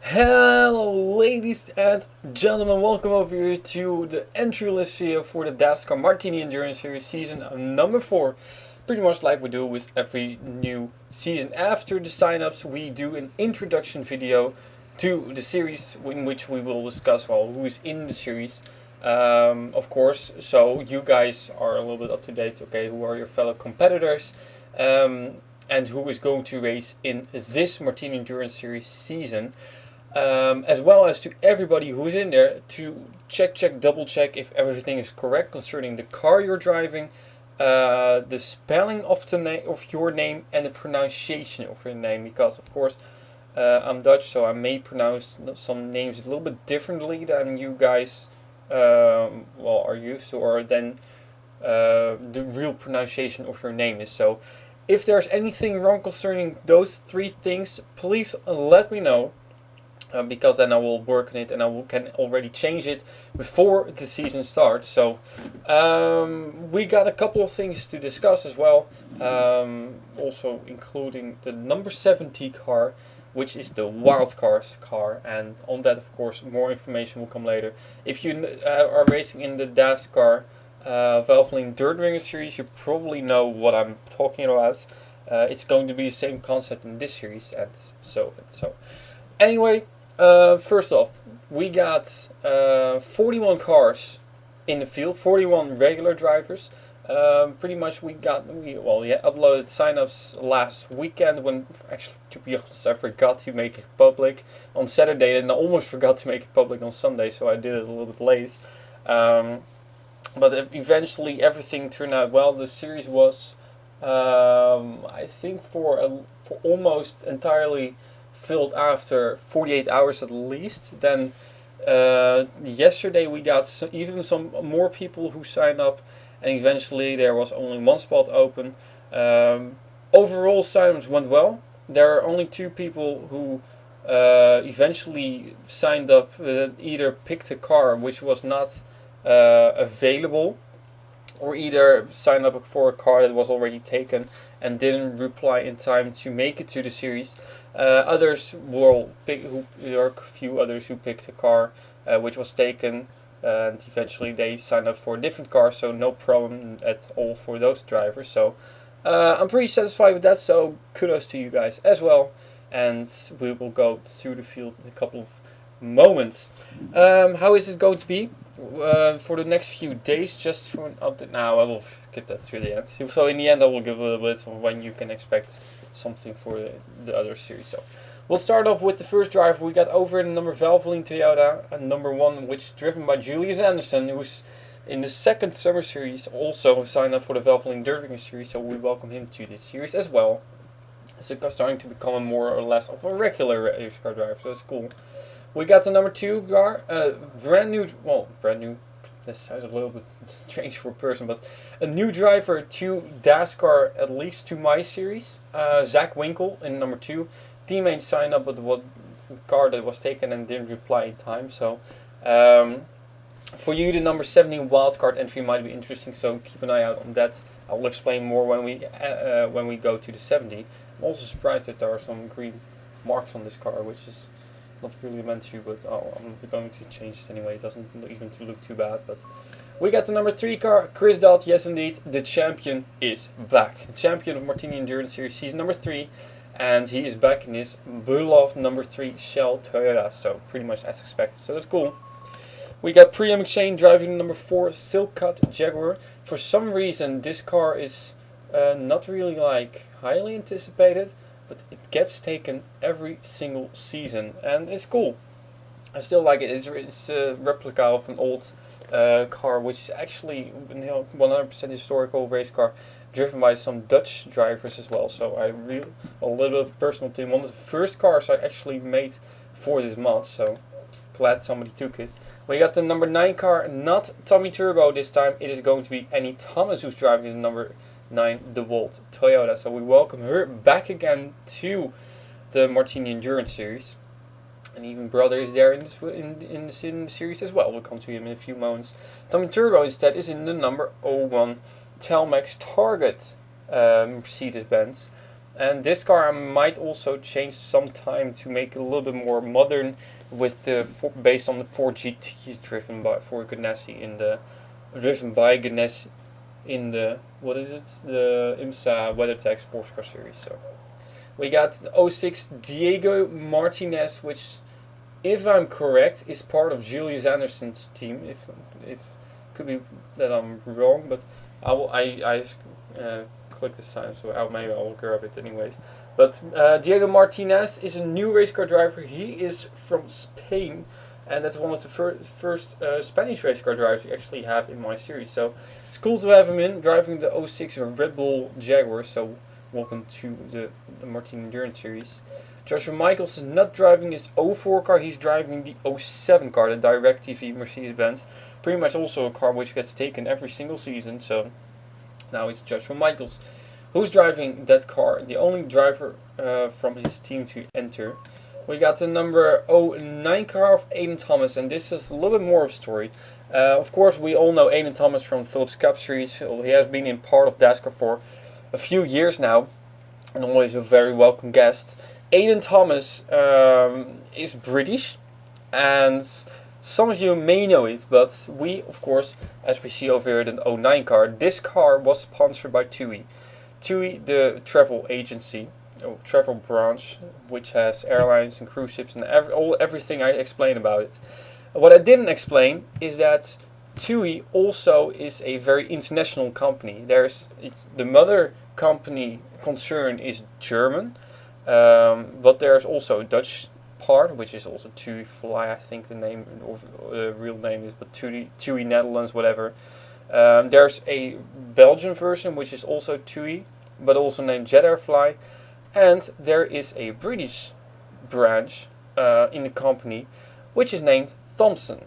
Hello ladies and gentlemen, welcome over here to the entry list video for the Dascar Martini Endurance Series season number 4. Pretty much like we do with every new season. After the sign-ups we do an introduction video to the series in which we will discuss who is in the series. Of course, so you guys are a little bit up to date, okay, who are your fellow competitors. And who is going to race in this Martini Endurance Series season. As well as to everybody who's in there to double check if everything is correct concerning the car you're driving, the spelling of your name, and the pronunciation of your name. Because of course I'm Dutch, so I may pronounce some names a little bit differently than you guys are used to, or than the real pronunciation of your name is. So if there's anything wrong concerning those three things, please let me know. Because then I will work on it and can already change it before the season starts. So we got a couple of things to discuss as well. Also including the number 70 car, which is the wildcard car. And on that, of course, more information will come later. If you are racing in the Dascar Valvoline Dirt Ringer series, you probably know what I'm talking about. It's going to be the same concept in this series, and so. Anyway, first off, we got 41 cars in the field, 41 regular drivers. Pretty much we uploaded sign-ups last weekend when, actually, to be honest, I forgot to make it public on Saturday and I almost forgot to make it public on Sunday, so I did it a little bit late. But eventually everything turned out well. The series was, I think, for almost entirely filled after 48 hours at least. Then yesterday we got even some more people who signed up, and eventually there was only one spot open. Overall sign-ups went well. There are only 2 people who eventually signed up, either picked a car which was not available, or either signed up for a car that was already taken and didn't reply in time to make it to the series. Others will pick, there are a few others who picked a car which was taken, and eventually they signed up for a different car, so no problem at all for those drivers. So I'm pretty satisfied with that, so kudos to you guys as well. And we will go through the field in a couple of moments. How is it going to be? For the next few days, just for an update. Now I will skip that to the end. So in the end I will give a little bit of when you can expect something for the other series. So we'll start off with the first driver. We got over the number Valvoline Toyota, number 1, which is driven by Julius Anderson, who's in the second summer series also signed up for the Valvoline Dirt Ringer series, so we welcome him to this series as well. It's starting to become more or less of a regular race car driver, so that's cool. We got the number 2 car, brand new, this sounds a little bit strange for a person, but a new driver to Dascar, at least to my series, Zach Winkle in number 2. Teammate signed up with what car that was taken and didn't reply in time, so for you the number 17 wildcard entry might be interesting, so keep an eye out on that. I will explain more when we go to the 70. I'm also surprised that there are some green marks on this car, which is not really meant to, but I'm not going to change it anyway. It doesn't even look too bad. But we got the number 3 car, Chris Dalt. Yes, indeed, the champion is back. Champion of Martini Endurance Series season number 3, and he is back in his beloved number 3 Shell Toyota. So pretty much as expected. So that's cool. We got Priya McShane driving the number 4 Silk Cut Jaguar. For some reason, this car is not really highly anticipated, but it gets taken every single season, and it's cool. I still like it. It's a replica of an old car, which is actually 100% historical race car, driven by some Dutch drivers as well. So a little bit of personal team. One of the first cars I actually made for this mod, so glad somebody took it. We got the number 9 car, not Tommy Turbo this time. It is going to be Annie Thomas who's driving the number 9 DeWalt Toyota. So we welcome her back again to the Martini Endurance Series. And even brother is there in the series as well. We'll come to him in a few moments. Tommy Turbo instead is in the number 01 Telmex Target Mercedes-Benz. And this car I might also change sometime to make it a little bit more modern, with the based on the 4GTs driven by Ganassi in the what is it, the IMSA WeatherTech Sports Car Series. So we got the '06 Diego Martinez, which, if I'm correct, is part of Julius Anderson's team. If could be that I'm wrong, but I clicked this time, so maybe I'll grab it anyways. But Diego Martinez is a new race car driver. He is from Spain, and that's one of the first Spanish race car drivers we actually have in my series. So it's cool to have him in, driving the '06 Red Bull Jaguar. So welcome to the Martini Endurance Series. Joshua Michaels is not driving his '04 car, he's driving the '07 car, the DirecTV Mercedes-Benz. Pretty much also a car which gets taken every single season, so now it's Joshua Michaels who's driving that car, the only driver from his team to enter. We got the number '09 car of Aiden Thomas, and this is a little bit more of a story. Of course, we all know Aiden Thomas from Phillips Cup Series. He has been in part of Dascar for a few years now, and always a very welcome guest. Aiden Thomas is British, and some of you may know it, but we, of course, as we see over here, the '09 car, this car was sponsored by TUI. TUI, the travel agency, or travel branch, which has airlines and cruise ships and everything I explained about it. What I didn't explain is that TUI also is a very international company. The mother company concern is German, but there's also a Dutch part, which is also TUI Fly, I think the name of the real name is, but TUI Netherlands, whatever. There's a Belgian version, which is also TUI, but also named Jet Air Fly, and there is a British branch in the company, which is named Thomson.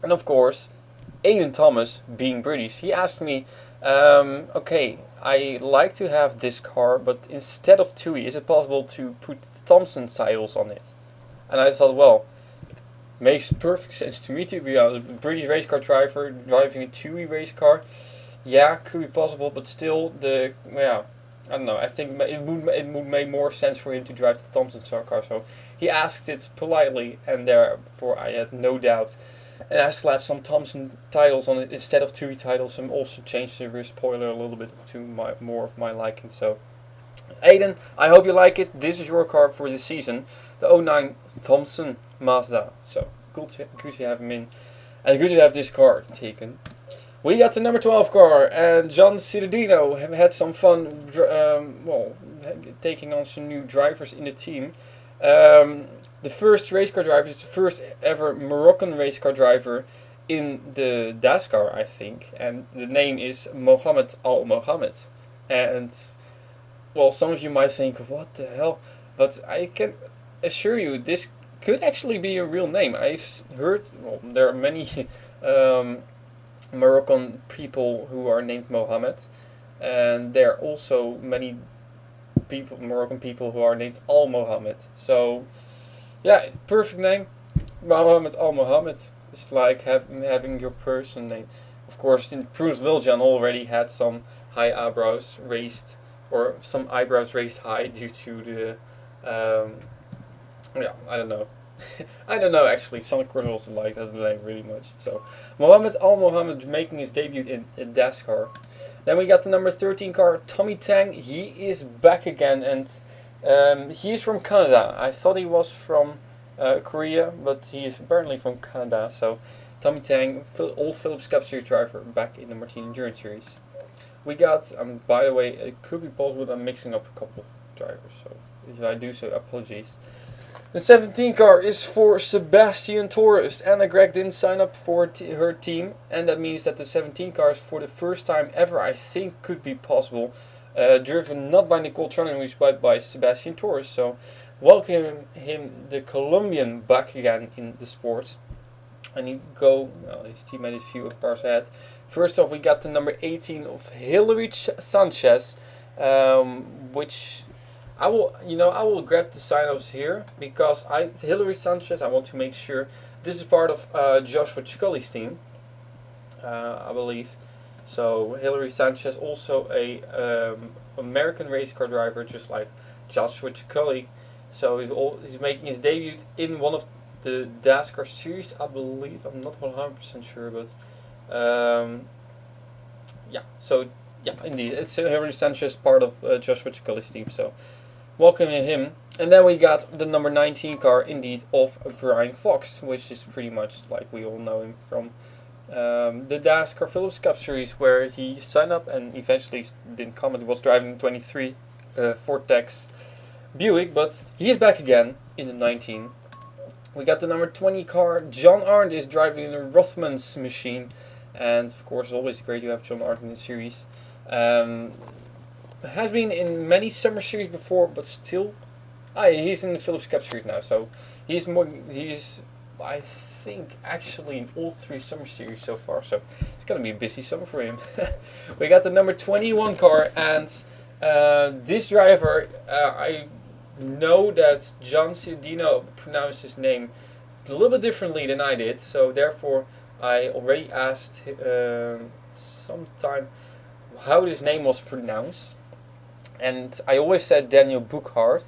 And of course, Aiden Thomas, being British, he asked me, okay, I like to have this car, but instead of TUI, is it possible to put Thomson titles on it? And I thought, well, makes perfect sense to me, to be honest. A British race car driver driving a TUI race car, yeah, could be possible, but still, I don't know. I think it would make more sense for him to drive the Thomson car. So he asked it politely, and therefore I had no doubt. And I slapped some Thomson titles on it instead of TUI titles, and also changed the rear spoiler a little bit to more of my liking. So, Aiden, I hope you like it. This is your car for this season, the '09 Thomson Mazda. So good to have him in, and good to have this car taken. We got the number 12 car, and John Cittadino had some fun, taking on some new drivers in the team. The first race car driver is the first ever Moroccan race car driver in the Dascar, I think, and the name is Mohamed Al Mohamed. And well, some of you might think, what the hell? But I can assure you, this could actually be a real name. I've heard, there are many Moroccan people who are named Mohammed, and there are also many Moroccan people who are named Al Mohamed. So, yeah, perfect name, Mohamed Al Mohamed. It's like having your person name. Of course, Bruce Liljan already had some high eyebrows raised, or some eyebrows raised high due to the, I don't know. I don't know actually, Sonic Cross also liked that name really much. So, Mohamed Al Mohamed making his debut in Dascar. Then we got the number 13 car, Tommy Tang. He is back again, and he's from Canada. I thought he was from Korea, but he's apparently from Canada. So, Tommy Tang, old Phillips Cup Series driver, back in the Martini Endurance Series. We got, by the way, it could be possible that I'm mixing up a couple of drivers, so if I do so, apologies. The 17 car is for Sebastian Torres. Anna Gregg didn't sign up for her team, and that means that the 17 car is for the first time ever, I think, could be possible, driven not by Nicole Troninus but by Sebastian Torres. So welcome him, the Colombian, back again in the sport. And his teammate is a few cars ahead. First off, we got the number 18 of Hilary Sanchez, which I will grab the sign-ups here, because Hilary Sanchez, I want to make sure this is part of Joshua Scully's team, I believe. So Hilary Sanchez, also a American race car driver, just like Joshua Ciccoli. So he's making his debut in one of the Dascar series, I believe. I'm not 100% sure, but yeah. So yeah, indeed, it's Henry Sanchez, part of Joshua Ciccoli's team. So welcoming him. And then we got the number 19 car, indeed, of Brian Fox, which is pretty much like we all know him from the Dascar Phillips Cup Series, where he signed up and eventually didn't come. He was driving 23 Vortex Buick, but he is back again in the 19. We got the number 20 car. John Arndt is driving the Rothmans machine, and of course, always great to have John Arndt in the series. Has been in many summer series before, but still, he's in the Phillips Cup Series now. So he's I think actually in all 3 summer series so far. So it's gonna be a busy summer for him. We got the number 21 car, and this driver, I know that John Ciudino pronounced his name a little bit differently than I did. So therefore, I already asked sometime how his name was pronounced. And I always said Daniel Bouchard,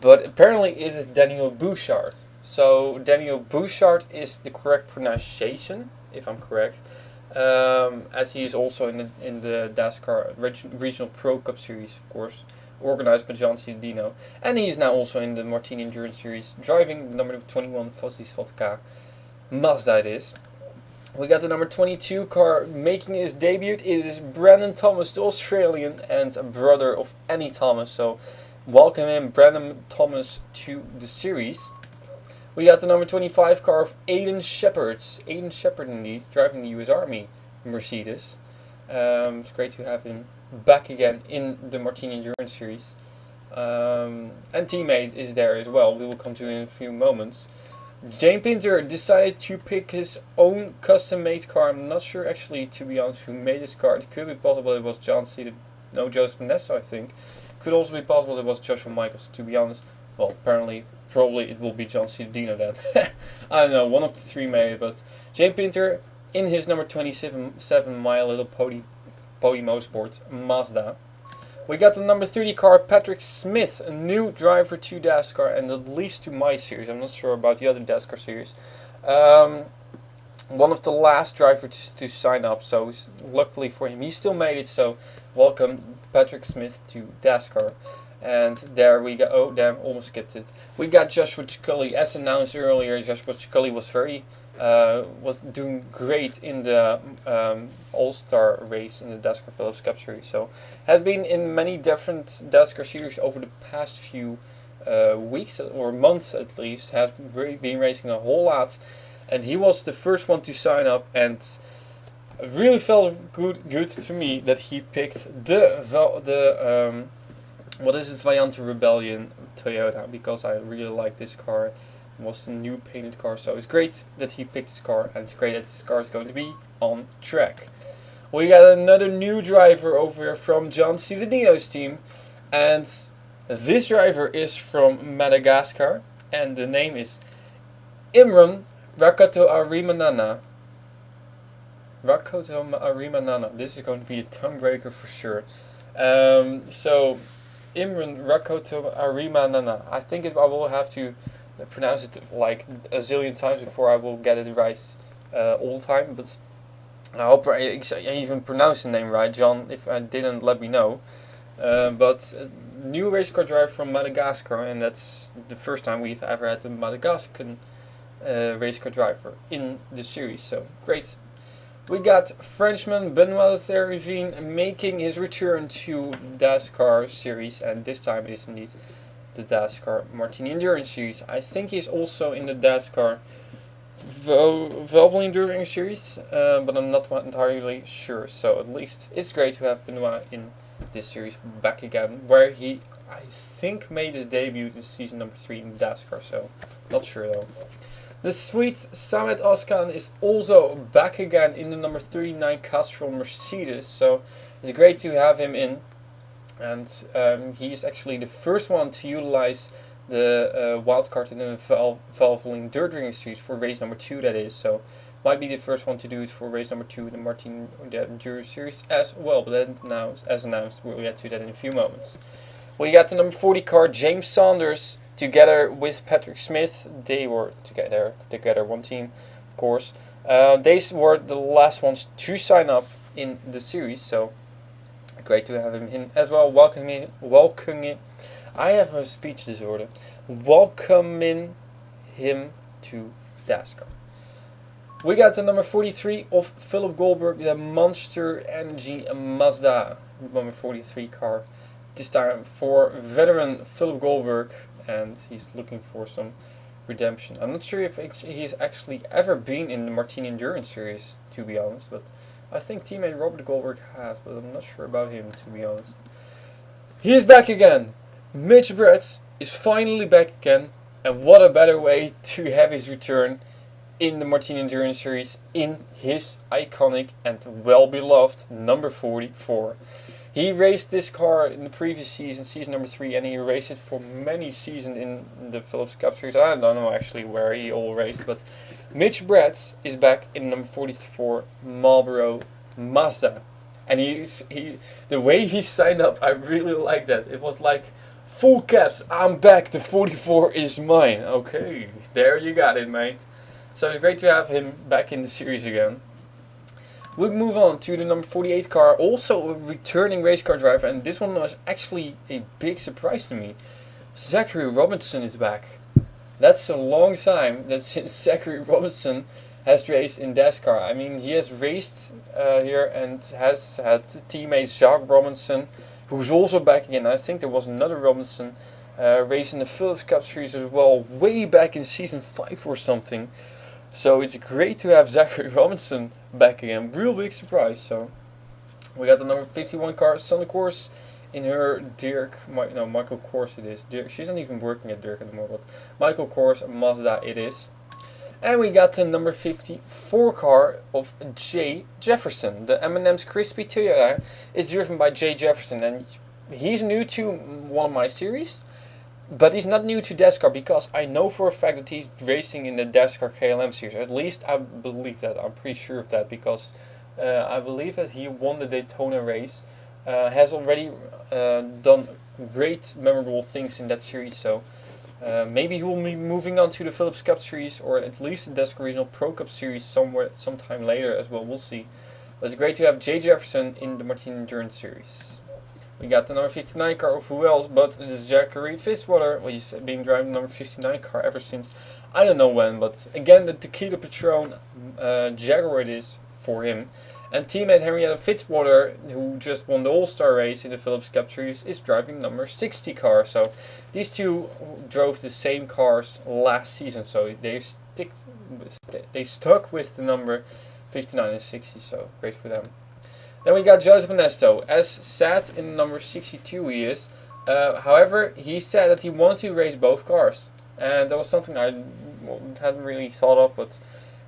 but apparently it is Daniel Bouchard. So Daniel Bouchard is the correct pronunciation, if I'm correct, as he is also in the Dascar Regional Pro Cup Series, of course, organized by John Ciudino. And he is now also in the Martini Endurance Series, driving the number 21 Fossis Vodka Mazda it is. We got the number 22 car making his debut. It is Brandon Thomas, the Australian, and a brother of Annie Thomas. So welcome in Brandon Thomas to the series. We got the number 25 car of Aiden Shepard. Aiden Shepard indeed, driving the US Army Mercedes. It's great to have him back again in the Martini Endurance Series. And teammate is there as well. We will come to in a few moments. Jane Pinter decided to pick his own custom-made car. I'm not sure actually, to be honest, who made this car. It could be possible it was Joseph Vanessa, I think. Could also be possible it was Joshua Michaels, to be honest. Well, probably it will be John Ciudino then. I don't know, one of the 3 made it, but Jane Pinter in his number 27 My Little Pony Motorsport Mazda. We got the number 30 car, Patrick Smith, a new driver to Dascar, and at least to my series. I'm not sure about the other Dascar series. One of the last drivers to sign up, so luckily for him, he still made it. So welcome Patrick Smith to Dascar. And there we go. Oh damn, almost skipped it. We got Joshua Ciccoli, as announced earlier. Joshua Ciccoli was doing great in the All-Star race in the Dascar Phillips Cup Series. So has been in many different Dascar series over the past few weeks or months at least. Has been racing a whole lot, and he was the first one to sign up, and it really felt good to me that he picked the Valiante Rebellion Toyota, because I really like this car. It was a new painted car, so it's great that he picked this car, and it's great that this car is going to be on track. We got another new driver over from John Ciudino's team, and this driver is from Madagascar, and the name is Imran Rakoto Arimanana. This is going to be a tongue breaker for sure. So Imran Rakoto Arimanana. I think I will have to pronounce it like a zillion times before I will get it right all the time, but I hope I even pronounced the name right. John, if I didn't, let me know. But new race car driver from Madagascar, and that's the first time we've ever had a Madagascan race car driver in the series, so great. We got Frenchman Benoit Therrivine making his return to Dascar series, and this time it is indeed the Dascar Martini Endurance Series. I think he's also in the Dascar Valvoline Endurance Series, but I'm not entirely sure. So at least it's great to have Benoit in this series back again, where he, I think, made his debut in season number 3 in Dascar, so not sure though. The sweet Samet Özkan is also back again in the number 39 Castrol Mercedes, so it's great to have him in. And he is actually the first one to utilize the wildcard in the Valvoline Dirt Ring Series for race number 2, that is. So Might be the first one to do it for race number 2 in the Martini Endurance Series as well. But then now, as announced, we'll get to that in a few moments. We got the number 40 car, James Saunders, together with Patrick Smith. They were together one team, of course. They were the last ones to sign up in the series, so great to have him in as well. Welcoming. I have a speech disorder. Welcoming him to Dascar. We got the number 43 of Philip Goldberg, the Monster Energy Mazda number 43 car. This time for veteran Philip Goldberg, and he's looking for some redemption. I'm not sure if he's actually ever been in the Martini Endurance Series, to be honest, but I think teammate Robert Goldberg has, but I'm not sure about him, to be honest. He is back again. Mitch Brett is finally back again, and what a better way to have his return in the Martini Endurance Series in his iconic and well-beloved number 44. He raced this car in the previous season, season number 3, and he raced it for many seasons in the Phillips Cup Series. I don't know actually where he all raced, but Mitch Brett is back in number 44 Marlboro Mazda. And the way he signed up, I really like that. It was like, full caps, I'm back, the 44 is mine. Okay, there you got it, mate. So it's great to have him back in the series again. We move on to the number 48 car, also a returning race car driver, and this one was actually a big surprise to me. Zachary Robinson is back. That's a long time that since Zachary Robinson has raced in Dascar. I mean, he has raced here and has had teammate Jacques Robinson, who's also back again. I think there was another Robinson racing the Phillips Cup Series as well, way back in season 5 or something. So it's great to have Zachary Robinson back again. Real big surprise. So we got the number 51 car, Sunny Course, in her Michael Kors it is. Dirk, she's not even working at Dirk anymore, but Michael Kors Mazda it is. And we got the number 54 car of Jay Jefferson. The M&M's Crispy Toyota is driven by Jay Jefferson, and he's new to one of my series. But he's not new to Dascar, because I know for a fact that he's racing in the Dascar KLM series. At least I believe that. I'm pretty sure of that, because I believe that he won the Daytona race. Has already done great memorable things in that series. So maybe he will be moving on to the Phillips Cup Series, or at least the Dascar Regional Pro Cup Series sometime later as well. We'll see. But it's great to have Jay Jefferson in the Martini Endurance Series. We got the number 59 car of who else but this Zachary Fitzwater. Well, he's been driving the number 59 car ever since I don't know when, but again the Tequila Patron Jaguar it is for him. And teammate Henrietta Fitzwater, who just won the All-Star race in the Phillips Cup Series, is driving number 60 car. So these two drove the same cars last season, so they stuck with the number 59 and 60, so great for them. Then we got Joseph Ernesto, as sat in number 62 he is. However, he said that he wanted to race both cars. And that was something I hadn't really thought of, but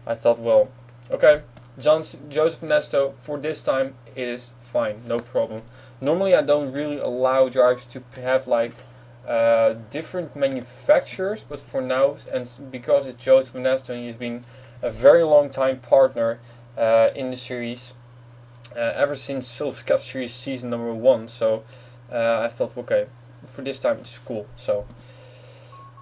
I thought, well, okay, Joseph Ernesto, for this time, it is fine, no problem. Normally I don't really allow drivers to have like different manufacturers, but for now, and because it's Joseph Ernesto, and he's been a very long time partner in the series, ever since Phillips Cup Series season number 1, so I thought, okay, for this time it's cool. So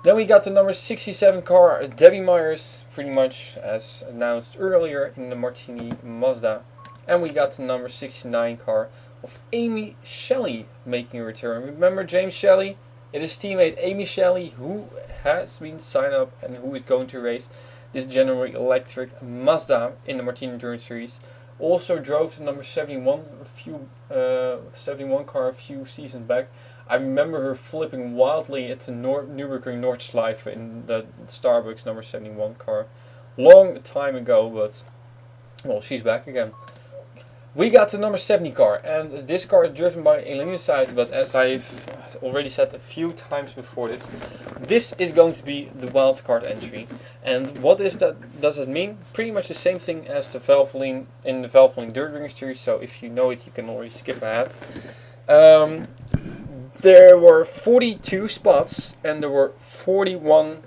then we got the number 67 car, Debbie Myers, pretty much as announced earlier in the Martini Mazda, and we got the number 69 car of Amy Shelley making a return. Remember James Shelley? It is teammate Amy Shelley who has been signed up and who is going to race this General Electric Mazda in the Martini Endurance Series. Also drove the number 71 car a few seasons back. I remember her flipping wildly at the Nürburgring Nordschleife in the Starbucks number 71 car. Long time ago, but well, she's back again. We got the number 70 car, and this car is driven by Elena Seid, but as I've already said a few times before this is going to be the wildcard entry. And what is that? Does it mean? Pretty much the same thing as the Valvoline in the Valvoline Dirt Ring Series, so if you know it, you can already skip ahead. There were 42 spots, and there were 41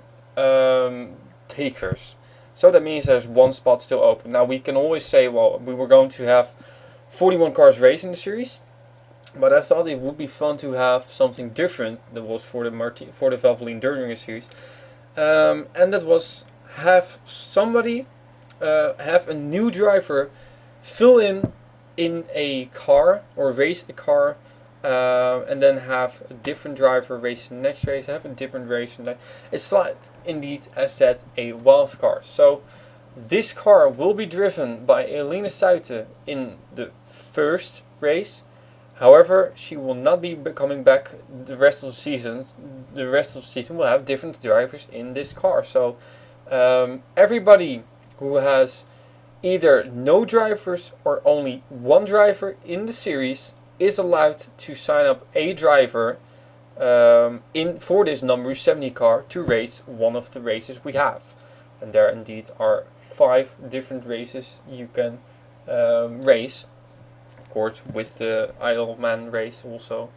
takers. So that means there's one spot still open. Now we can always say, well, we were going to have 41 cars racing the series, but I thought it would be fun to have something different that was for the Valvoline Endurance Series, and that was have somebody have a new driver fill in a car or race a car, and then have a different driver race the next race, have a different race, and it's like indeed, as said, a wild card. So this car will be driven by Eline Suiten in the first race. However, she will not be coming back the rest of the season. The rest of the season will have different drivers in this car. So everybody who has either no drivers or only one driver in the series is allowed to sign up a driver for this number 70 car to race one of the races we have. And there indeed are 5 different races you can race. Of course, with the Ironman race also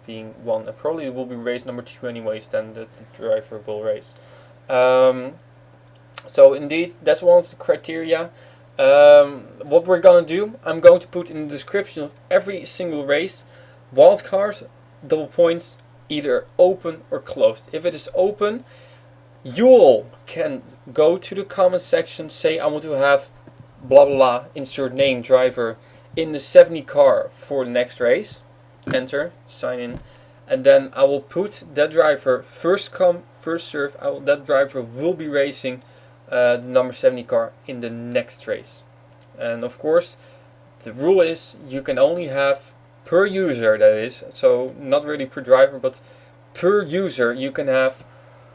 being one, and probably it will be race number 2 anyways, then the driver will race. So indeed, that's one of the criteria. What we're gonna do, I'm going to put in the description of every single race wildcard, double points, either open or closed. If it is open, you all can go to the comment section, say I want to have blah blah blah, insert name, driver in the 70 car for the next race, enter, sign in, and then I will put that driver first come first serve. That driver will be racing the number 70 car in the next race. And of course the rule is you can only have per user, that is, so not really per driver but per user, you can have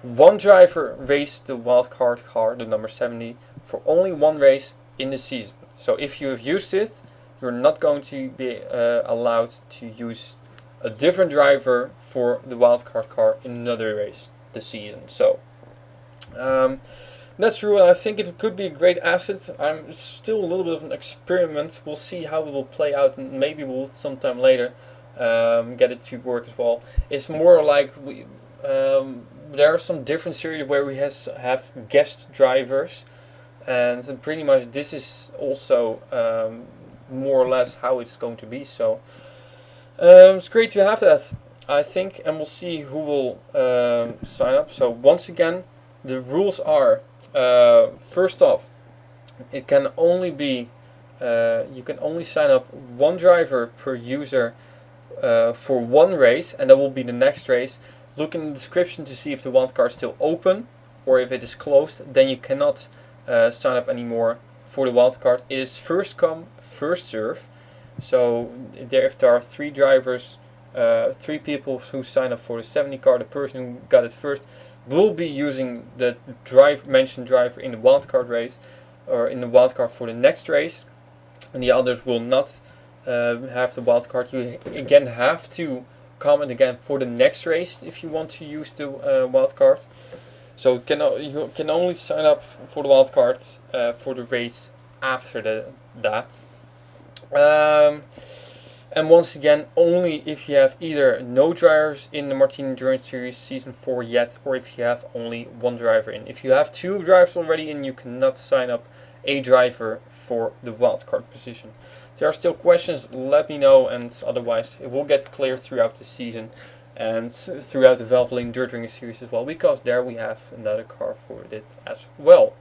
one driver race the wildcard car, the number 70, for only one race in the season. So if you have used it, you're not going to be allowed to use a different driver for the wildcard car in another race this season. So that's true, and I think it could be a great asset. I'm still a little bit of an experiment. We'll see how it will play out, and maybe we'll sometime later get it to work as well. It's more like there are some different series where we have guest drivers, and pretty much this is also more or less how it's going to be. So it's great to have that, I think, and we'll see who will sign up. So once again, the rules are, first off, it can only be you can only sign up one driver per user for one race, and that will be the next race. Look in the description to see if the wildcard is still open or if it is closed. Then you cannot sign up anymore for the wildcard. It is first come first serve. So if there are 3 drivers, 3 people who sign up for the 70 car, the person who got it first will be using the mentioned driver in the wildcard race or in the wildcard for the next race, and the others will not have the wildcard. You again have to comment again for the next race if you want to use the wildcard. So you can only sign up for the wildcards for the race after that. And once again, only if you have either no drivers in the Martini Endurance Series Season 4 yet, or if you have only one driver in. If you have 2 drivers already in, you cannot sign up a driver for the wildcard position. If there are still questions, let me know, and otherwise it will get clear throughout the season and throughout the Valvoline Endurance Series as well, because there we have another car for it as well.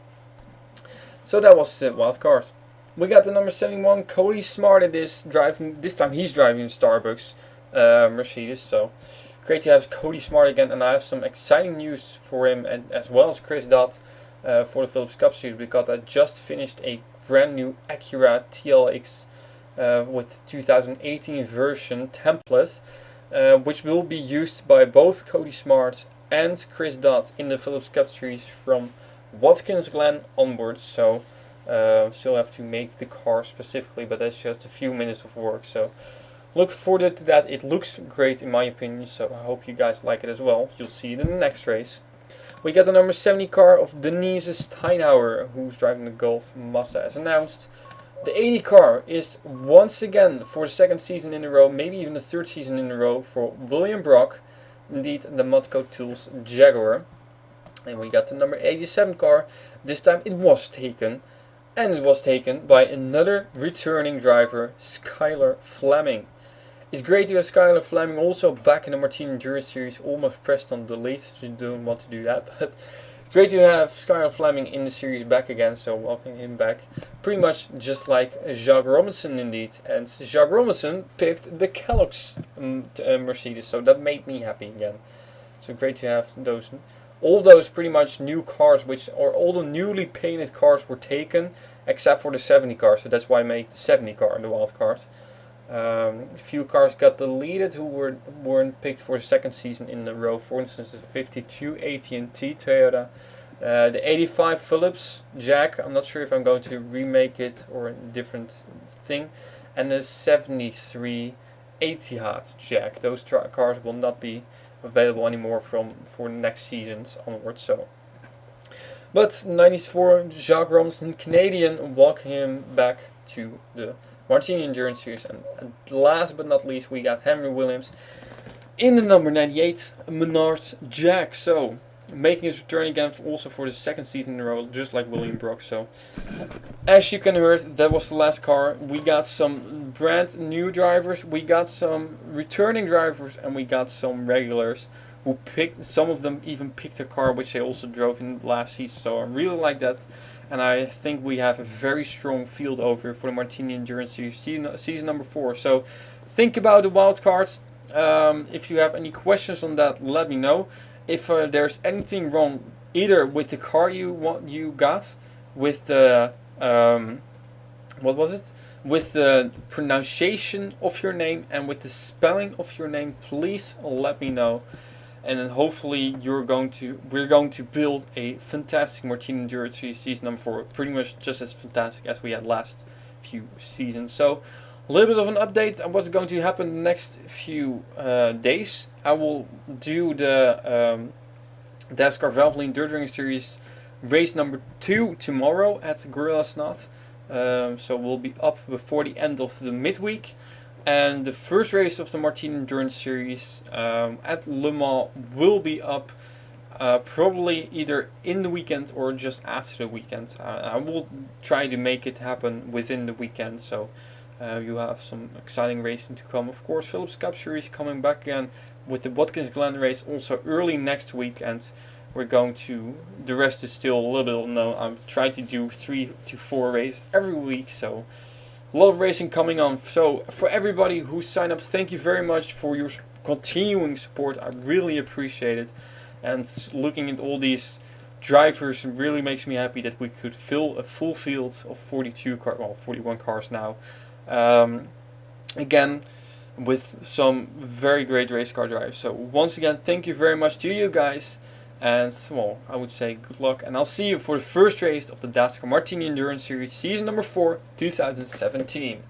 So that was the wildcard. We got the number 71, Cody Smart. This time he's driving Starbucks Mercedes. So great to have Cody Smart again, and I have some exciting news for him, and as well as Chris Dodd for the Philips Cup Series, because I just finished a brand new Acura TLX with 2018 version template, which will be used by both Cody Smart and Chris Dodd in the Philips Cup Series from Watkins Glen onwards. So still have to make the car specifically, but that's just a few minutes of work, so look forward to that. It looks great in my opinion, so I hope you guys like it as well. You'll see it in the next race. We got the number 70 car of Denise Steinhauer, who's driving the Golf Mazda as announced. The 80 car is once again for the 2nd season in a row, maybe even the 3rd season in a row, for William Brock, indeed the Mudco Tools Jaguar. And we got the number 87 car. This time it was taken. And it was taken by another returning driver, Skylar Fleming. It's great to have Skylar Fleming also back in the Martini Endurance Series. Almost pressed on delete, so you don't want to do that. But great to have Skylar Fleming in the series back again, so welcome him back. Pretty much just like Jacques Robinson indeed. And Jacques Robinson picked the Kellogg's Mercedes, so that made me happy again. So great to have those. All those pretty much new cars, all the newly painted cars were taken, except for the 70 car, so that's why I made the 70 car in the wild card. A few cars got deleted who weren't picked for the second season in a row. For instance, the 52 AT&T Toyota, the 85 Phillips Jack. I'm not sure if I'm going to remake it or a different thing, and the 73 Etihad Jack. Those cars will not be available anymore for next seasons onwards. So, but 94 Jacques Robinson, Canadian, walk him back to the Martini Endurance Series. And last but not least, we got Henry Williams in the number 98 Menards Jack. So making his return again also for the second season in a row, just like William Brock. So as you can hear, that was the last car. We got some brand new drivers, we got some returning drivers, and we got some regulars who picked, some of them even picked a car which they also drove in last season. So I really like that. And I think we have a very strong field over for the Martini Endurance Series season number 4. So think about the wild cards. If you have any questions on that, let me know. If there's anything wrong either with the car you got, with the with the pronunciation of your name and with the spelling of your name, please let me know. And then hopefully we're going to build a fantastic Martini Endurance Series season number 4, pretty much just as fantastic as we had last few seasons. So a little bit of an update on what's going to happen the next few days. I will do the Dascar Valvoline Dirt Ring Series race number 2 tomorrow at Gorilla Snot. So we'll be up before the end of the midweek. And the first race of the Martini Endurance Series at Le Mans will be up probably either in the weekend or just after the weekend. I will try to make it happen within the weekend, so you have some exciting racing to come. Of course, Phillips Cup Series coming back again with the Watkins Glen race also early next week, and we're going to, the rest is still a little bit unknown. I'm trying to do 3 to 4 races every week, so a lot of racing coming on. So for everybody who signed up, thank you very much for your continuing support. I really appreciate it. And looking at all these drivers really makes me happy that we could fill a full field of 41 cars now. Again, with some very great race car drivers. So once again, thank you very much to you guys. And well, I would say good luck, and I'll see you for the first race of the Dascar Martini Endurance Series season number 4, 2017.